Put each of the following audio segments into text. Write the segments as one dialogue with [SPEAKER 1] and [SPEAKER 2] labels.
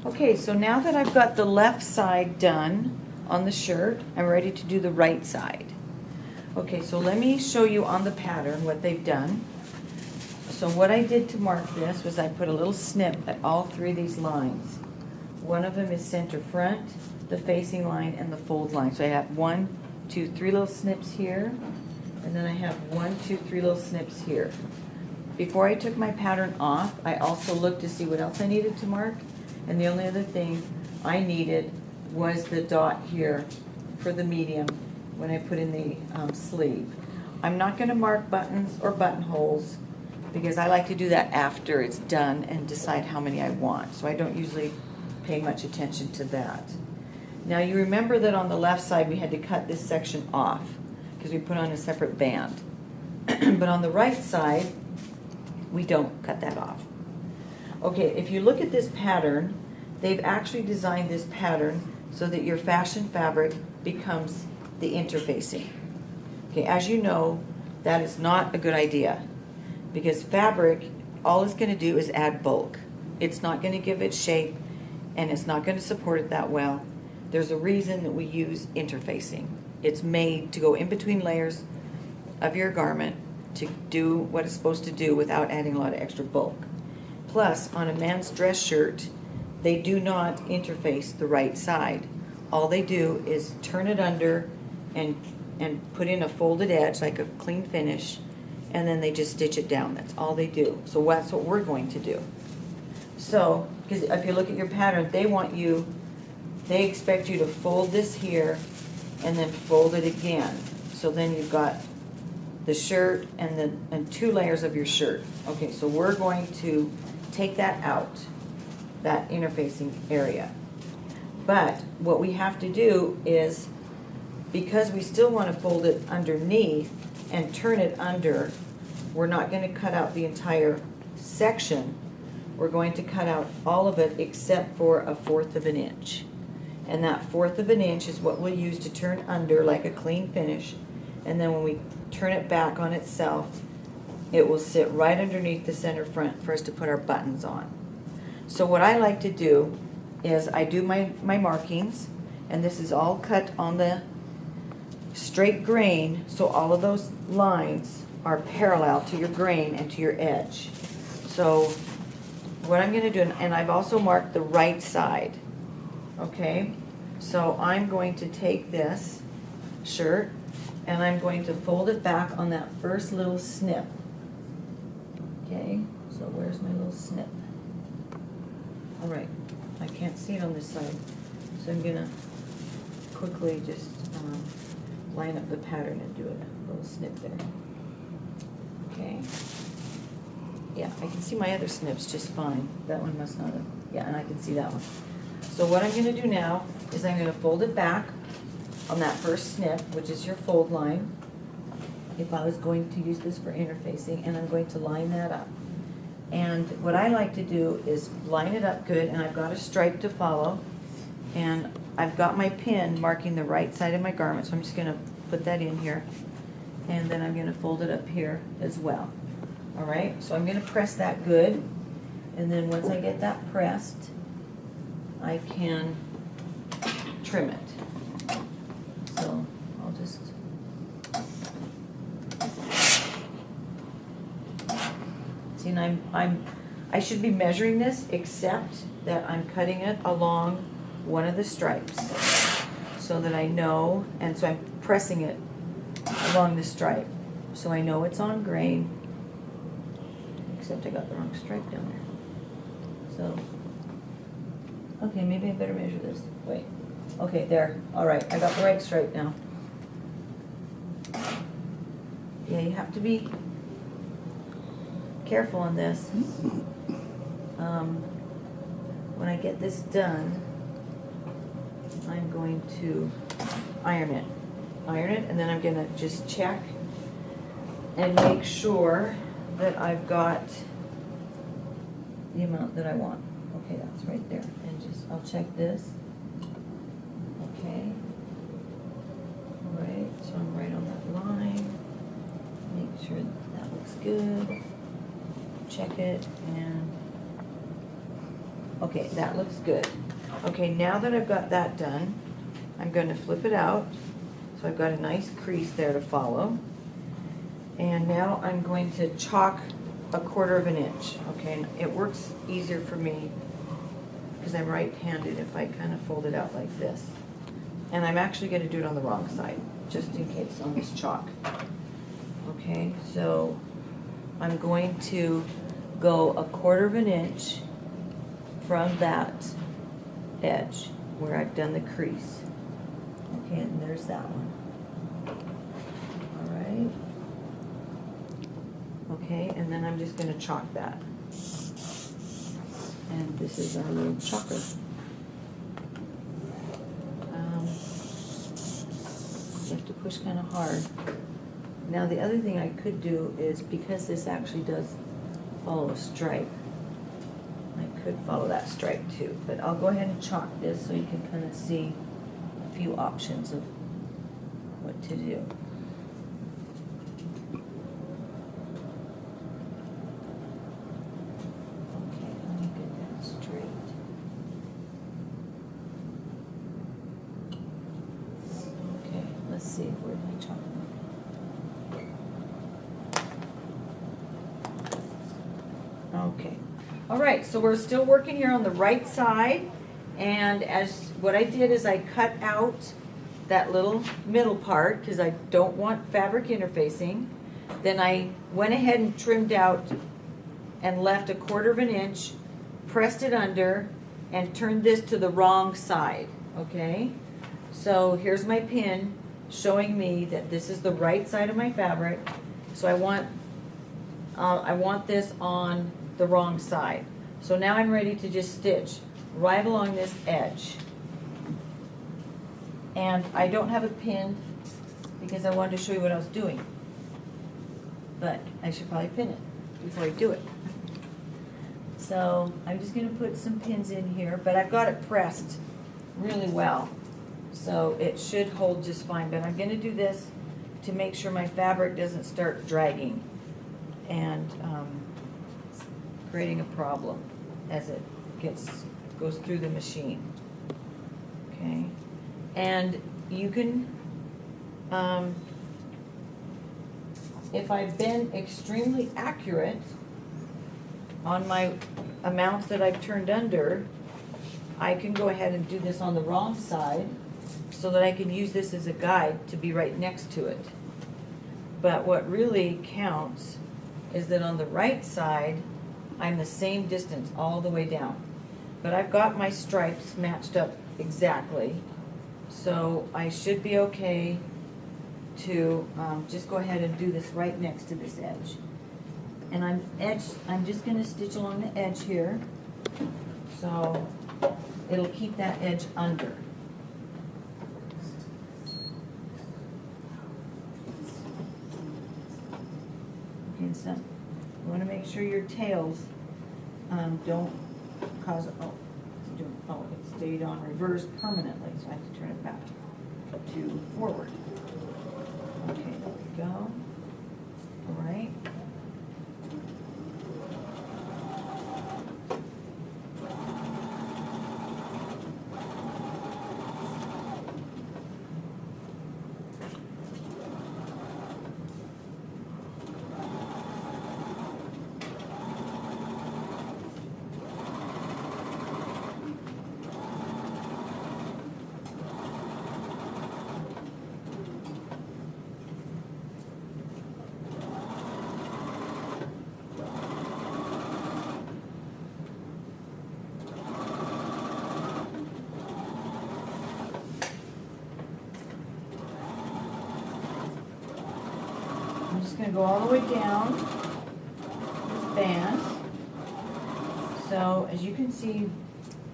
[SPEAKER 1] Okay, so now that I've got the left side done on the shirt, I'm ready to do the right side. Okay, so let me show you on the pattern what they've done. So what I did to mark this was I put a little snip at all three of these lines. One of them is center front, the facing line, and the fold line. So I have 1, 2, 3 little snips here, and then I have 1, 2, 3 little snips here. Before I took my pattern off, I also looked to see what else I needed to mark, and the only other thing I needed was the dot here for the medium when I put in the sleeve. I'm not going to mark buttons or buttonholes because I like to do that after it's done and decide how many I want, so I don't usually pay much attention to that. Now you remember that on the left side we had to cut this section off because we put on a separate band. But on the right side, we don't cut that off. Okay, if you look at this pattern, they've actually designed this pattern so that your fashion fabric becomes the interfacing. Okay, as you know, that is not a good idea because fabric, all it's going to do is add bulk. It's not going to give it shape and it's not going to support it that well. There's a reason that we use interfacing. It's made to go in between layers of your garment to do what it's supposed to do without adding a lot of extra bulk. Plus, on a man's dress shirt, they do not interface the right side. All they do is turn it under and put in a folded edge, like a clean finish, and then they just stitch it down. That's all they do. So that's what we're going to do. So, because if you look at your pattern, they expect you to fold this here and then fold it again. So then you've got the shirt and 2 layers of your shirt. Okay, so we're going to take that out, that interfacing area. But what we have to do is, because we still want to fold it underneath and turn it under, we're not going to cut out the entire section. We're going to cut out all of it except for 1/4 of an inch. And that 1/4 of an inch is what we'll use to turn under like a clean finish. And then when we turn it back on itself, it will sit right underneath the center front for us to put our buttons on. So what I like to do is I do my markings, and this is all cut on the straight grain, so all of those lines are parallel to your grain and to your edge. So what I'm going to do, and I've also marked the right side, okay? So I'm going to take this shirt and I'm going to fold it back on that first little snip. Okay, so where's my little snip? All right, I can't see it on this side, so I'm going to quickly just line up the pattern and do a little snip there. Okay. Yeah, I can see my other snips just fine. That one must not have, yeah, and I can see that one. So what I'm going to do now is I'm going to fold it back on that first snip, which is your fold line, if I was going to use this for interfacing, and I'm going to line that up. And what I like to do is line it up good, and I've got a stripe to follow, and I've got my pin marking the right side of my garment, so I'm just going to put that in here, and then I'm going to fold it up here as well. All right, so I'm going to press that good, and then once I get that pressed, I can trim it. So I'll just see, and I should be measuring this, except that I'm cutting it along one of the stripes so that I know, and so I'm pressing it along the stripe so I know it's on grain. Except I got the wrong stripe down there. So, okay, maybe I better measure this. Wait. Okay, there. All right, I got the right stripe now. Yeah, you have to be careful on this. When I get this done, I'm going to iron it. Iron it, and then I'm going to just check and make sure that I've got the amount that I want. Okay, that's right there. And just, I'll check this. Okay. All right, so I'm right on that line. Make sure that looks good. Check it, and Okay, that looks good. Okay, now that I've got that done, I'm going to flip it out. So I've got a nice crease there to follow. And now I'm going to chalk 1/4 inch. Okay, and it works easier for me because I'm right-handed if I kind of fold it out like this. And I'm actually going to do it on the wrong side, just in case, on this chalk. Okay, so I'm going to go 1/4 inch from that edge where I've done the crease. Okay, and there's that one. All right. Okay, and then I'm just going to chalk that. And this is our little chalker. You have to push kind of hard. Now the other thing I could do is, because this actually does follow a stripe, I could follow that stripe too, but I'll go ahead and chalk this so you can kind of see a few options of what to do. Okay, let me get that straight. Okay, let's see, where did I chalk it? Okay. All right, so we're still working here on the right side, and as what I did is I cut out that little middle part because I don't want fabric interfacing. Then I went ahead and trimmed out and left 1/4 inch, pressed it under, and turned this to the wrong side, okay? So here's my pin showing me that this is the right side of my fabric. So I want this on the wrong side. So now I'm ready to just stitch right along this edge. And I don't have a pin because I wanted to show you what I was doing. But I should probably pin it before I do it. So I'm just going to put some pins in here, but I've got it pressed really well. So it should hold just fine. But I'm going to do this to make sure my fabric doesn't start dragging and creating a problem as it goes through the machine. Okay, and you can, if I've been extremely accurate on my amounts that I've turned under, I can go ahead and do this on the wrong side so that I can use this as a guide to be right next to it. But what really counts is that on the right side, I'm the same distance all the way down. But I've got my stripes matched up exactly, so I should be okay to just go ahead and do this right next to this edge. And I'm just going to stitch along the edge here, so it'll keep that edge under. Okay, so you want to make sure your tails don't cause, it stayed on reverse permanently, so I have to turn it back to forward. Okay, there we go. All right. I'm just going to go all the way down this band. So as you can see,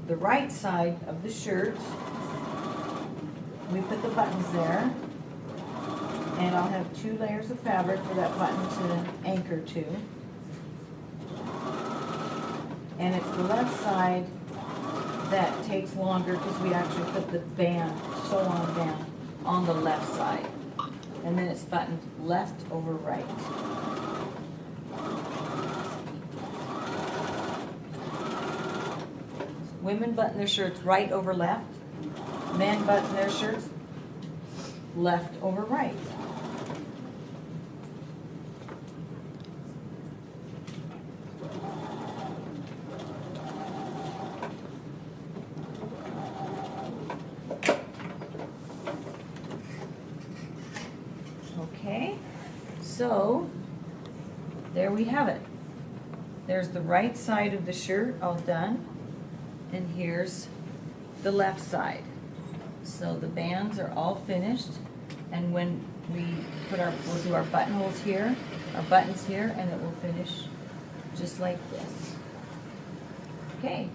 [SPEAKER 1] the right side of the shirt, we put the buttons there, and I'll have 2 layers of fabric for that button to anchor to. And it's the left side that takes longer because we actually put the band, sew-on band, on the left side. And then it's buttoned left over right. Women button their shirts right over left. Men button their shirts left over right. Okay, so there we have it. There's the right side of the shirt all done, and here's the left side. So the bands are all finished, and when we we'll do our buttonholes here, our buttons here, and it will finish just like this. Okay.